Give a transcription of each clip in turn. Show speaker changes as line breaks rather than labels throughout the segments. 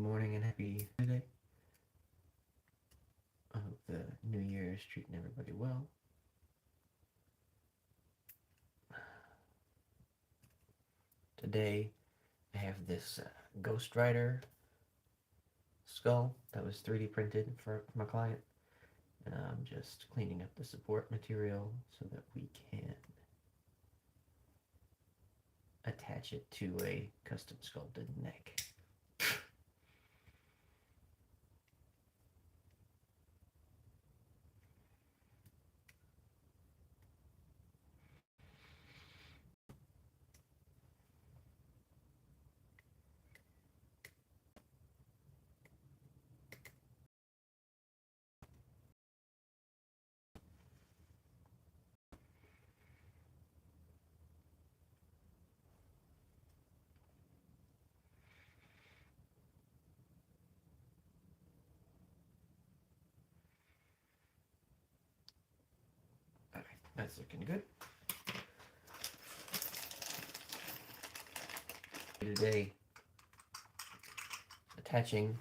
morning and happy Tuesday. I hope the new year is treating everybody well. Today I have this Ghost Rider skull that was 3D printed for my client, and I'm just cleaning up the support material so that we can attach it to a custom sculpted neck. Alright, that's looking good. Today, attaching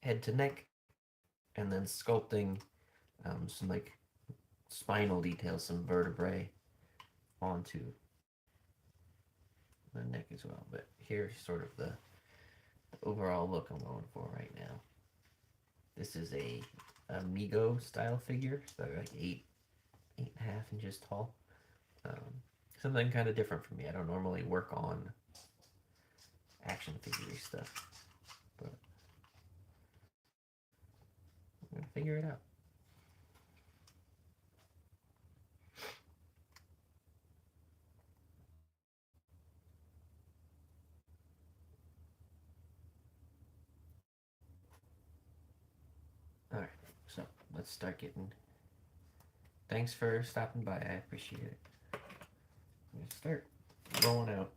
head to neck and then sculpting some like spinal details, some vertebrae onto the neck as well. But here's sort of the overall look I'm going for right now. This is a Amigo style figure, so like 8.5 inches tall. Something kind of different for me. I don't normally work on action figure stuff, but I'm gonna figure it out. Alright, so let's start getting. Thanks for stopping by, I appreciate it. I'm gonna start rolling out.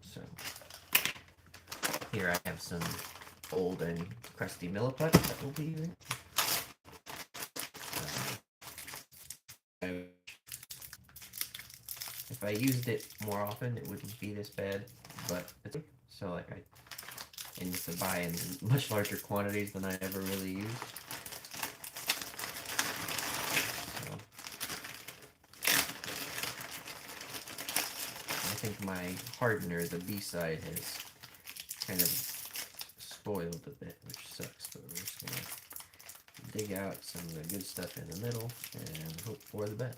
So here I have some old and crusty milliput that we'll be using. If I used it more often, it wouldn't be this bad, but it's so like I need to buy in much larger quantities than I ever really use. So I think my hardener, the B side, has kind of spoiled a bit, which sucks, but we're just gonna dig out some of the good stuff in the middle and hope for the best.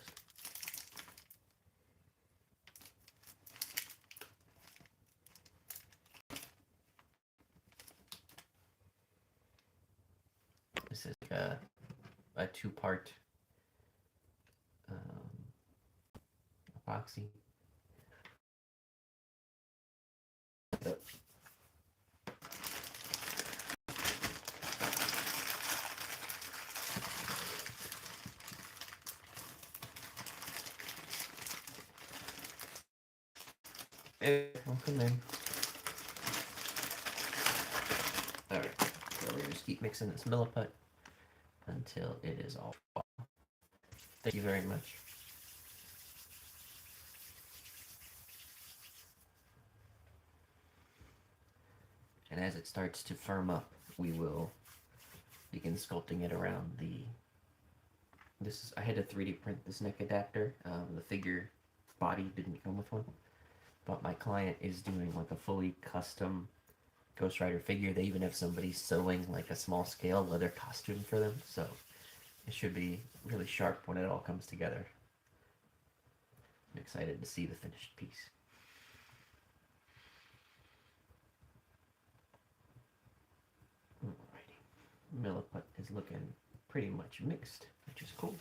This is a two-part epoxy. Welcome in. Alright, so we're gonna just keep mixing this milliput until it is all fine. Thank you very much. And as it starts to firm up, we will begin sculpting it around the. I had to 3D print this neck adapter. The figure body didn't come with one, but my client is doing like a fully custom Ghost Rider figure. They even have somebody sewing like a small scale leather costume for them, so it should be really sharp when it all comes together. I'm excited to see the finished piece. Alrighty, milliput is looking pretty much mixed, which is cool.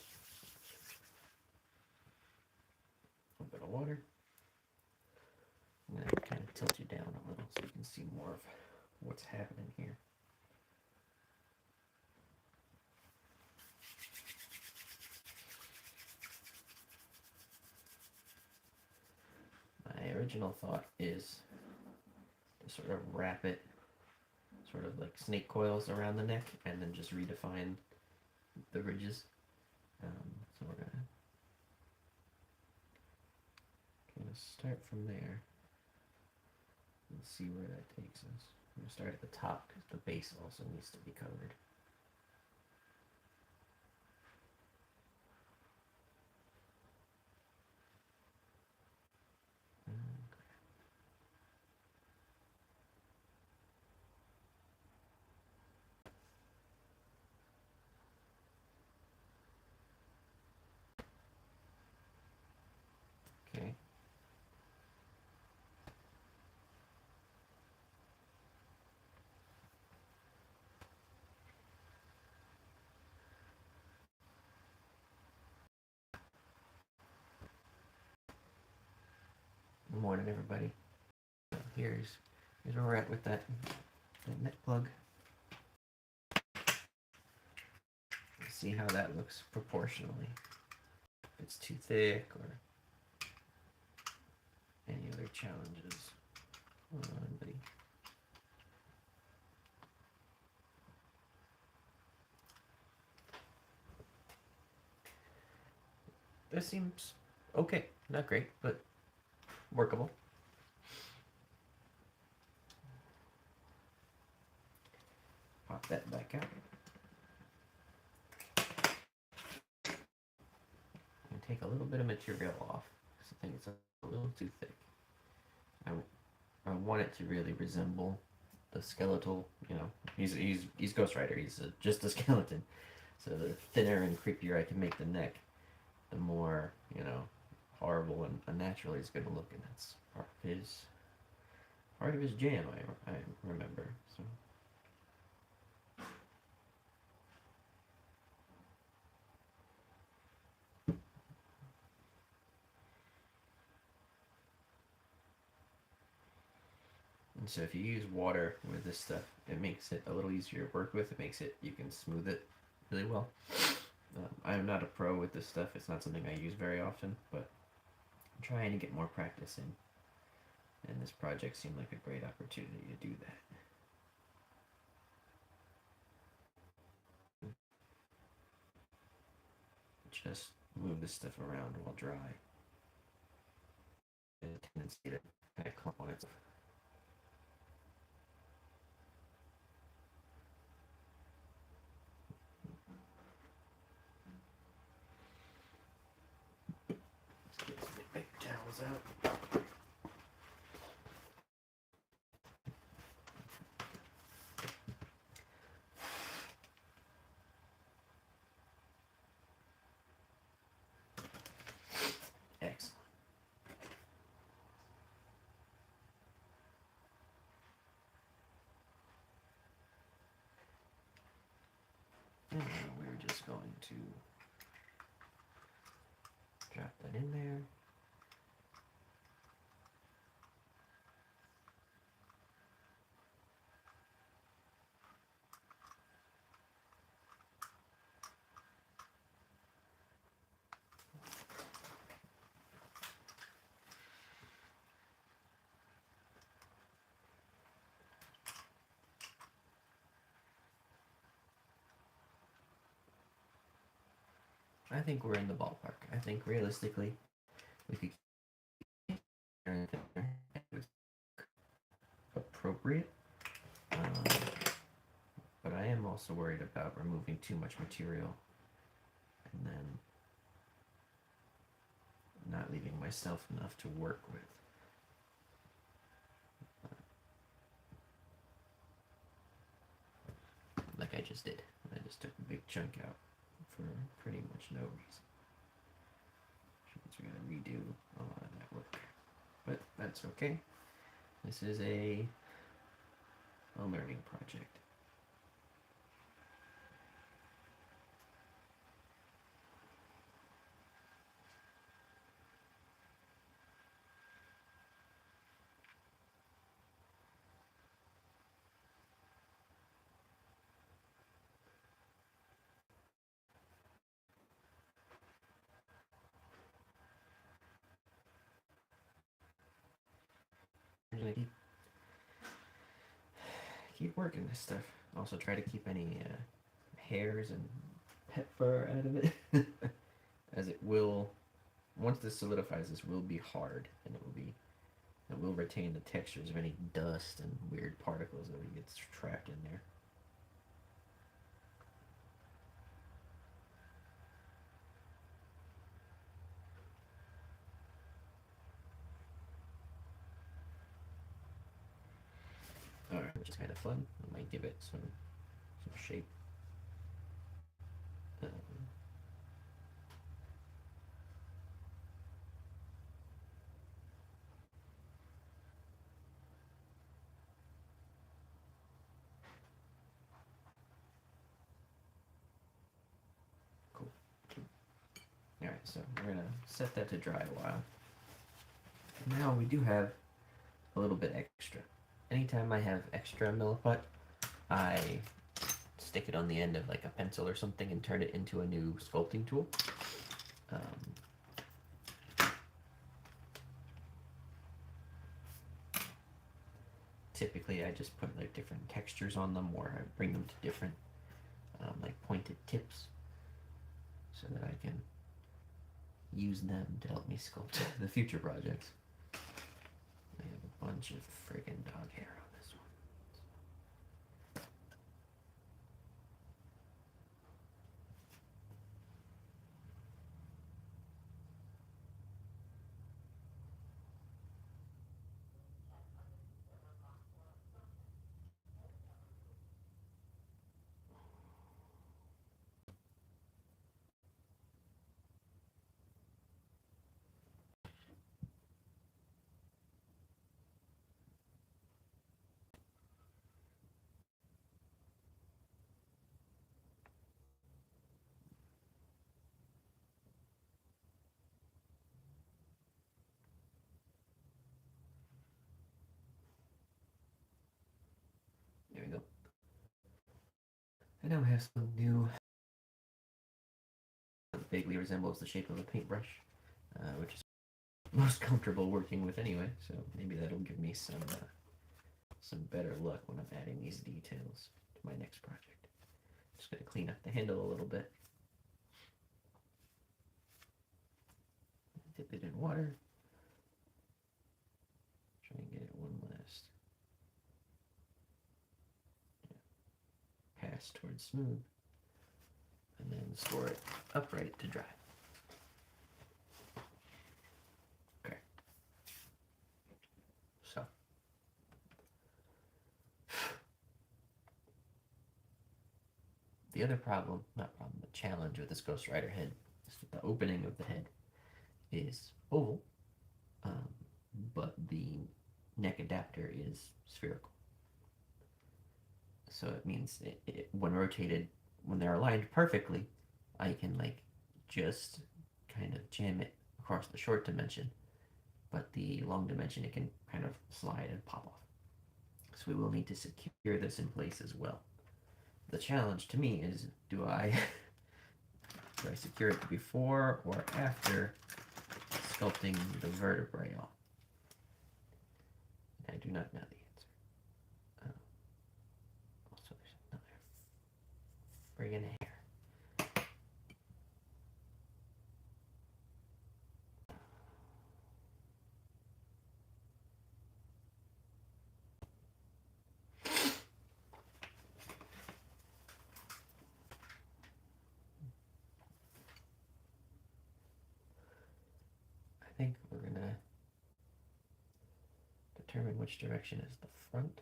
A little bit of water. I'm going to kind of tilt you down a little so you can see more of what's happening here. My original thought is to sort of wrap it sort of like snake coils around the neck and then just redefine the ridges. So we're going to start from there. Let's see where that takes us. I'm going to start at the top because the base also needs to be covered. Okay. Good morning, everybody. Here's where we're at with that net plug. Let's see how that looks proportionally. If it's too thick or any other challenges. Hold on, buddy. This seems okay. Not great, but workable. Pop that back out. And take a little bit of material off. I think it's a little too thick. I want it to really resemble the skeletal, you know. He's Ghost Rider. He's just a skeleton. So the thinner and creepier I can make the neck, the more, you know, horrible and unnatural he's going to look, and that's part of his jam. I remember. So. And so if you use water with this stuff, it makes it a little easier to work with. It makes it, you can smooth it really well. I'm not a pro with this stuff. It's not something I use very often, but I'm trying to get more practice in. And this project seemed like a great opportunity to do that. Just move this stuff around while dry. There's a tendency to kind of clump on itself. Let's get some big towels out. Excellent. And now we're just going to drop that in there. I think we're in the ballpark. I think realistically, we could keep it appropriate. But I am also worried about removing too much material and then not leaving myself enough to work with. Like I just did. I just took a big chunk out for pretty much no reason. Which means we gotta redo a lot of that work. But that's okay. This is a learning project. I'm gonna keep working this stuff. Also try to keep any hairs and pet fur out of it. As it will, once this solidifies, this will be hard and it will be It will retain the textures of any dust and weird particles that gets trapped in there. Alright, which is kind of fun. I might give it some shape. Cool. Alright, so we're gonna set that to dry a while. Now we do have a little bit extra. Anytime I have extra milliput, I stick it on the end of like a pencil or something and turn it into a new sculpting tool. Typically I just put like different textures on them, or I bring them to different like pointed tips so that I can use them to help me sculpt the future projects. I have a bunch of friggin' dog hair on this one. There we go. I now have some new that vaguely resembles the shape of a paintbrush, which is most comfortable working with anyway, so maybe that'll give me some better luck when I'm adding these details to my next project. Just going to clean up the handle a little bit. Dip it in water. Try and get it one last pass towards smooth, and then store it upright to dry. Okay. So. The other problem, not problem, but challenge with this Ghost Rider head is that the opening of the head is oval, but the neck adapter is spherical. So it means when rotated, when they're aligned perfectly, I can like just kind of jam it across the short dimension, but the long dimension it can kind of slide and pop off. So we will need to secure this in place as well. The challenge to me is, do I secure it before or after sculpting the vertebrae off? I do not know the answer. Also, there's another friggin' hair. I think we're gonna determine which direction is the front,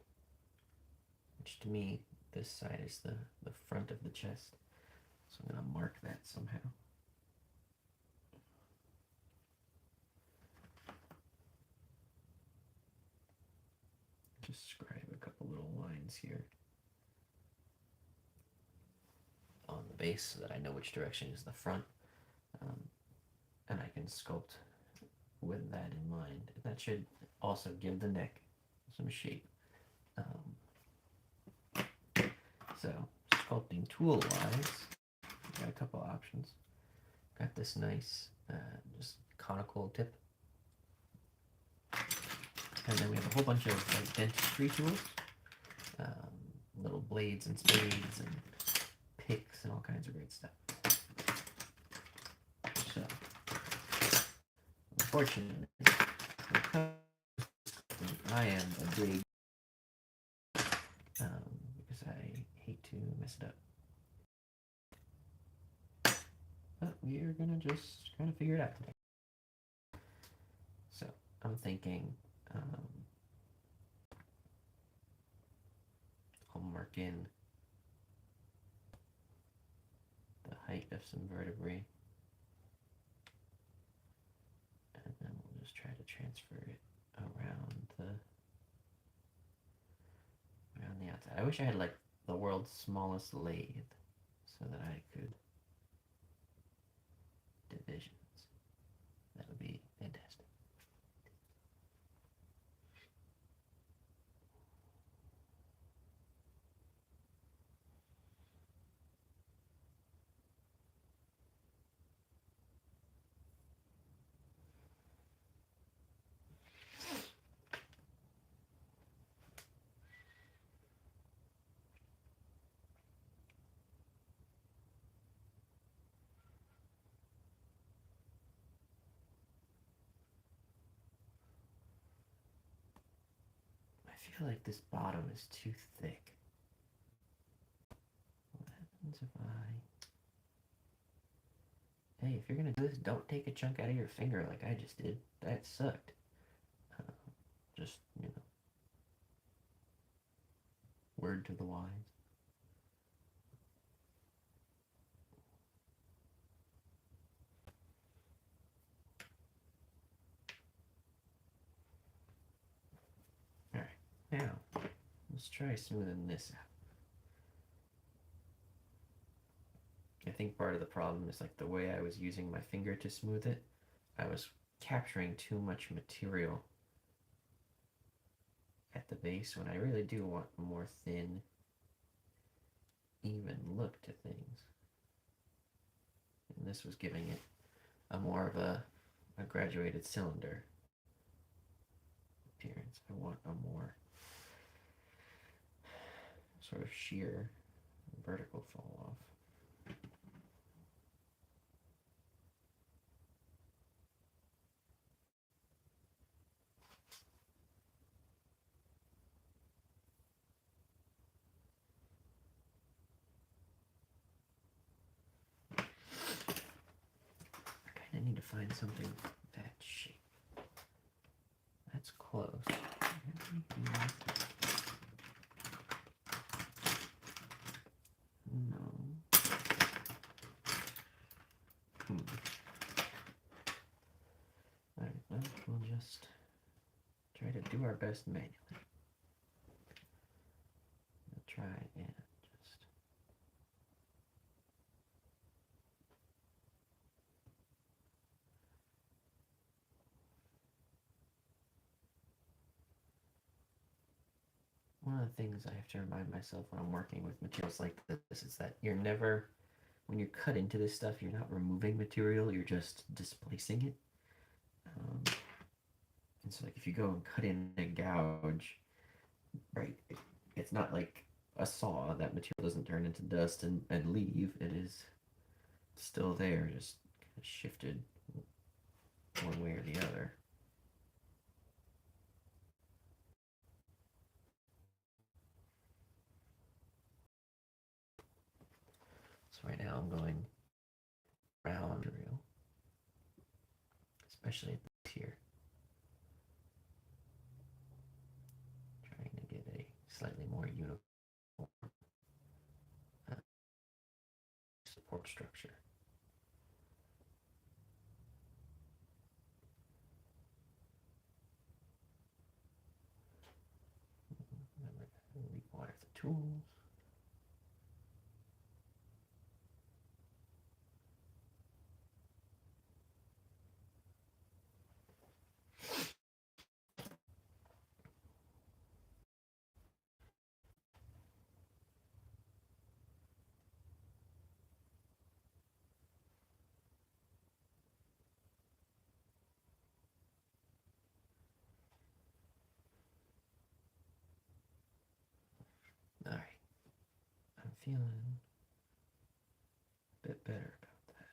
which to me, this side is the front of the chest. So I'm gonna mark that somehow. Just scribe a couple little lines here on the base so that I know which direction is the front, and I can sculpt with that in mind. That should also give the neck some shape. So sculpting tool wise, got a couple options. Got this nice just conical tip, and then we have a whole bunch of like dentistry tools, little blades and spades and picks and all kinds of great stuff. So unfortunately, I am a big, because I hate to mess it up. But we are gonna just kind of figure it out today. So I'm thinking, I'll mark in the height of some vertebrae, and then we'll just try to transfer it around the outside. I wish I had like the world's smallest lathe so that I could divisions. That would be fantastic. I feel like this bottom is too thick. What happens if Hey, if you're gonna do this, don't take a chunk out of your finger like I just did. That sucked. Just, word to the wise. Alright, now, let's try smoothing this out. I think part of the problem is like the way I was using my finger to smooth it, I was capturing too much material at the base when I really do want a more thin, even look to things. And this was giving it a more of a graduated cylinder appearance. I want a more sort of sheer vertical fall off. I need to find something that shape. That's close. No. Alright, well, we'll just try to do our best manually. We'll try and just... One of the things I have to remind myself when I'm working with materials like this is that you're never, when you cut into this stuff, you're not removing material, you're just displacing it. And so like if you go and cut in a gouge, right, it's not like a saw. That material doesn't turn into dust and leave. It is still there, just kind of shifted one way or the other. So right now I'm going round material, especially here. Trying to get a slightly more uniform support structure. Remember, rewire the tools. All right, I'm feeling a bit better about that.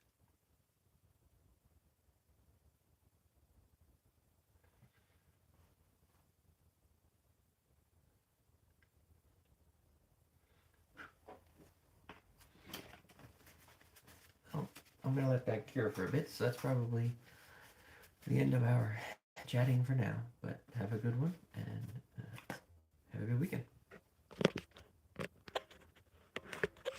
I'm gonna let that cure for a bit, so that's probably the end of our chatting for now. But have a good one, and have a good weekend.